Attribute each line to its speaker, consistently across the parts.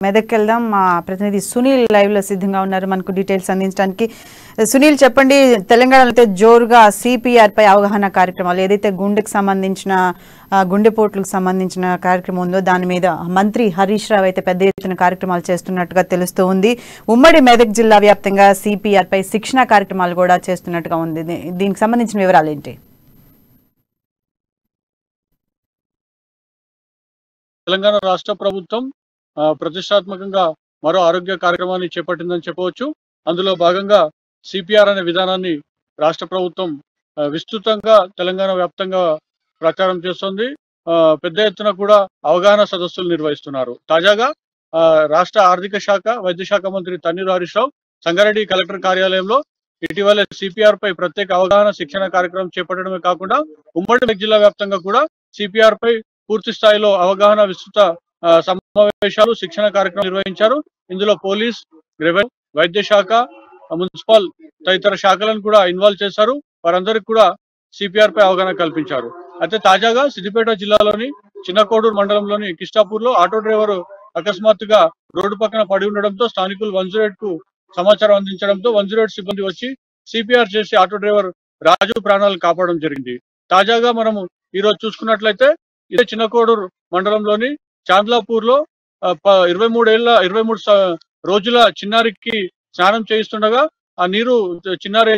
Speaker 1: మెదక్ వెళ్దాం. మా ప్రతినిధి సునీల్ లైవ్ లో సిద్ధంగా ఉన్నారు మనకు డీటెయిల్స్ అందించడానికి. సునీల్ చెప్పండి, తెలంగాణలో అయితే జోరుగా సిపిఆర్ పై అవగాహన కార్యక్రమాలు ఏదైతే గుండెకు సంబంధించిన గుండెపోట్లకు సంబంధించిన కార్యక్రమం ఉందో దాని మీద మంత్రి హరీష్ రావు అయితే పెద్ద ఎత్తున కార్యక్రమాలు చేస్తున్నట్టుగా తెలుస్తూ ఉంది. ఉమ్మడి మెదక్ జిల్లా వ్యాప్తంగా సిపిఆర్ పై శిక్షణ కార్యక్రమాలు కూడా చేస్తున్నట్టుగా ఉంది. దీనికి సంబంధించిన వివరాలు ఏంటి?
Speaker 2: తెలంగాణ రాష్ట్ర ప్రభుత్వం ప్రతిష్టాత్మకంగా మరో ఆరోగ్య కార్యక్రమాన్ని చేపట్టిందని చెప్పవచ్చు. అందులో భాగంగా సిపిఆర్ అనే విధానాన్ని రాష్ట్ర ప్రభుత్వం విస్తృతంగా తెలంగాణ వ్యాప్తంగా ప్రచారం చేస్తుంది. పెద్ద ఎత్తున కూడా అవగాహన సదస్సులు నిర్వహిస్తున్నారు. తాజాగా రాష్ట్ర ఆర్థిక శాఖ వైద్య శాఖ మంత్రి తన్నీరు హరీష్ రావు సంగారెడ్డి కలెక్టర్ కార్యాలయంలో ఇటీవల సిపిఆర్ పై ప్రత్యేక అవగాహన శిక్షణ కార్యక్రమం చేపట్టడమే కాకుండా ఉమ్మడి జిల్లా వ్యాప్తంగా కూడా సిపిఆర్ పై పూర్తి స్థాయిలో అవగాహన విస్తృత సమావేశాలు శిక్షణ కార్యక్రమం నిర్వహించారు. ఇందులో పోలీస్, రెవెన్యూ, వైద్య శాఖ, మున్సిపల్ తదితర శాఖలను కూడా ఇన్వాల్వ్ చేశారు. వారందరికీ కూడా సిపిఆర్ పై అవగాహన కల్పించారు. అయితే తాజాగా సిద్దిపేట జిల్లాలోని చిన్నకోడూరు మండలంలోని కిష్టాపూర్ లో ఆటో డ్రైవర్ అకస్మాత్తుగా రోడ్డు పక్కన పడి ఉండడంతో స్థానికులు 108 కు సమాచారం అందించడంతో 108 సిబ్బంది వచ్చి సిపిఆర్ చేసి ఆటో డ్రైవర్ రాజు ప్రాణాలను కాపాడడం జరిగింది. తాజాగా మనము ఈ రోజు చూసుకున్నట్లయితే ఇదే చిన్నకోడూరు మండలంలోని చాంద్లాపూర్ లో 23 రోజుల చిన్నారికి స్నానం చేయిస్తుండగా ఆ నీరు చిన్నారి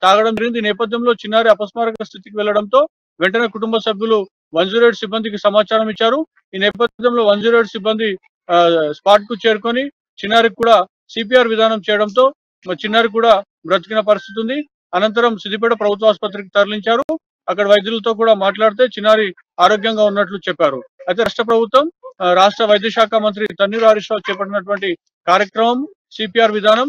Speaker 2: తాగడం జరిగింది. ఈ నేపథ్యంలో చిన్నారి అపస్మారక స్థితికి వెళ్లడంతో వెంటనే కుటుంబ సభ్యులు 108 సిబ్బందికి సమాచారం ఇచ్చారు. ఈ నేపథ్యంలో 108 సిబ్బంది స్పాట్ కు చేరుకొని చిన్నారికి కూడా సిపిఆర్ విధానం చేయడంతో చిన్నారి కూడా బ్రతికిన పరిస్థితి ఉంది. అనంతరం సిద్దిపేట ప్రభుత్వ ఆసుపత్రికి తరలించారు. అక్కడ వైద్యులతో కూడా మాట్లాడితే చిన్నారి ఆరోగ్యంగా ఉన్నట్లు చెప్పారు. అయితే రాష్ట్ర ప్రభుత్వం రాష్ట్ర వైద్య శాఖ మంత్రి తన్నీరు హరీష్ రావు చేపట్టినటువంటి కార్యక్రమం సిపిఆర్ విధానం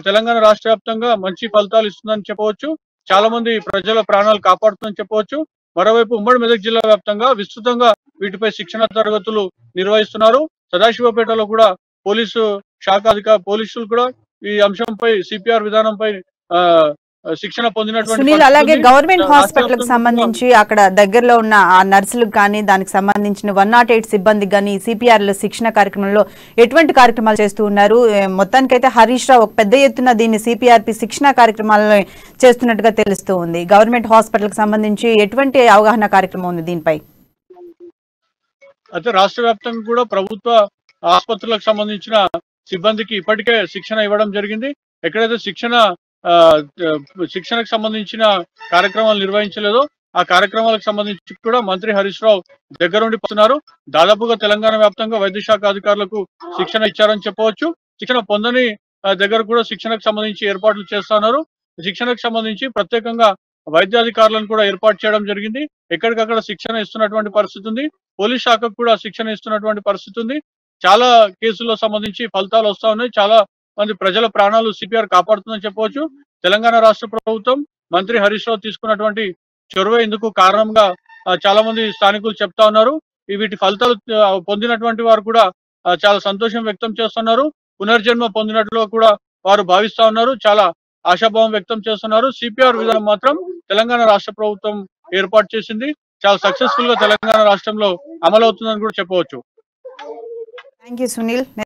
Speaker 2: తెలంగాణ రాష్ట్ర వ్యాప్తంగా మంచి ఫలితాలు ఇస్తుందని చెప్పవచ్చు. చాలా మంది ప్రజల ప్రాణాలు కాపాడుతుందని చెప్పవచ్చు. మరోవైపు ఉమ్మడి మెదక్ జిల్లా వ్యాప్తంగా విస్తృతంగా వీటిపై శిక్షణ తరగతులు నిర్వహిస్తున్నారు. సదాశివపేటలో కూడా పోలీసు శాఖ పోలీసులు కూడా ఈ అంశంపై సిపిఆర్ విధానంపై శిక్షణ పొందినటువంటి
Speaker 1: సునీల్, అలాగే గవర్నమెంట్ హాస్పిటల్ కి సంబంధించి అక్కడ దగ్గరలో ఉన్న ఆ నర్సులకు కానీ దానికి సంబంధించిన 108 సిబ్బందికి కానీ సిపిఆర్ లో శిక్షణ కార్యక్రమంలో ఎటువంటి కార్యక్రమాలు చేస్తూ ఉన్నారు? మొత్తానికైతే హరీష్ రావు ఒక పెద్ద ఎత్తున దీన్ని సిపిఆర్పి శిక్షణ కార్యక్రమాలను చేస్తున్నట్టుగా తెలుస్తూ ఉంది. గవర్నమెంట్ హాస్పిటల్ కి సంబంధించి ఎటువంటి అవగాహన కార్యక్రమం ఉంది దీనిపై?
Speaker 2: అయితే రాష్ట్ర వ్యాప్తంగా కూడా ప్రభుత్వ ఆసుపత్రులకు సంబంధించిన సిబ్బందికి ఇప్పటికే శిక్షణ ఇవ్వడం జరిగింది. ఎక్కడైతే శిక్షణకు సంబంధించిన కార్యక్రమాలు నిర్వహించలేదో ఆ కార్యక్రమాలకు సంబంధించి కూడా మంత్రి హరీష్ రావు దగ్గరుండి పోతున్నారు. దాదాపుగా తెలంగాణ వ్యాప్తంగా వైద్య శాఖ అధికారులకు శిక్షణ ఇచ్చారని చెప్పవచ్చు. శిక్షణ పొందని దగ్గర కూడా శిక్షణకు సంబంధించి ఏర్పాట్లు చేస్తున్నారు. శిక్షణకు సంబంధించి ప్రత్యేకంగా వైద్యాధికారులను కూడా ఏర్పాటు చేయడం జరిగింది. ఎక్కడికక్కడ శిక్షణ ఇస్తున్నటువంటి పరిస్థితి ఉంది. పోలీస్ శాఖకు కూడా శిక్షణ ఇస్తున్నటువంటి పరిస్థితి ఉంది. చాలా కేసుల్లో సంబంధించి ఫలితాలు వస్తా ఉన్నాయి. చాలా మంది ప్రజల ప్రాణాలు సిపిఆర్ కాపాడుతుందని చెప్పవచ్చు. తెలంగాణ రాష్ట్ర ప్రభుత్వం మంత్రి హరీష్ రావు తీసుకున్నటువంటి చొరవ ఇందుకు కారణంగా చాలా మంది స్థానికులు చెప్తా ఉన్నారు. వీటి ఫలితాలు పొందినటువంటి వారు కూడా చాలా సంతోషం వ్యక్తం చేస్తున్నారు. పునర్జన్మ పొందినట్లు కూడా వారు భావిస్తా ఉన్నారు. చాలా ఆశాభావం వ్యక్తం చేస్తున్నారు. సిపిఆర్ విధానం మాత్రం తెలంగాణ రాష్ట్ర ప్రభుత్వం ఏర్పాటు చేసింది. చాలా సక్సెస్ఫుల్ గా తెలంగాణ రాష్ట్రంలో అమలవుతుందని కూడా చెప్పవచ్చు.
Speaker 1: Thank you Sunil.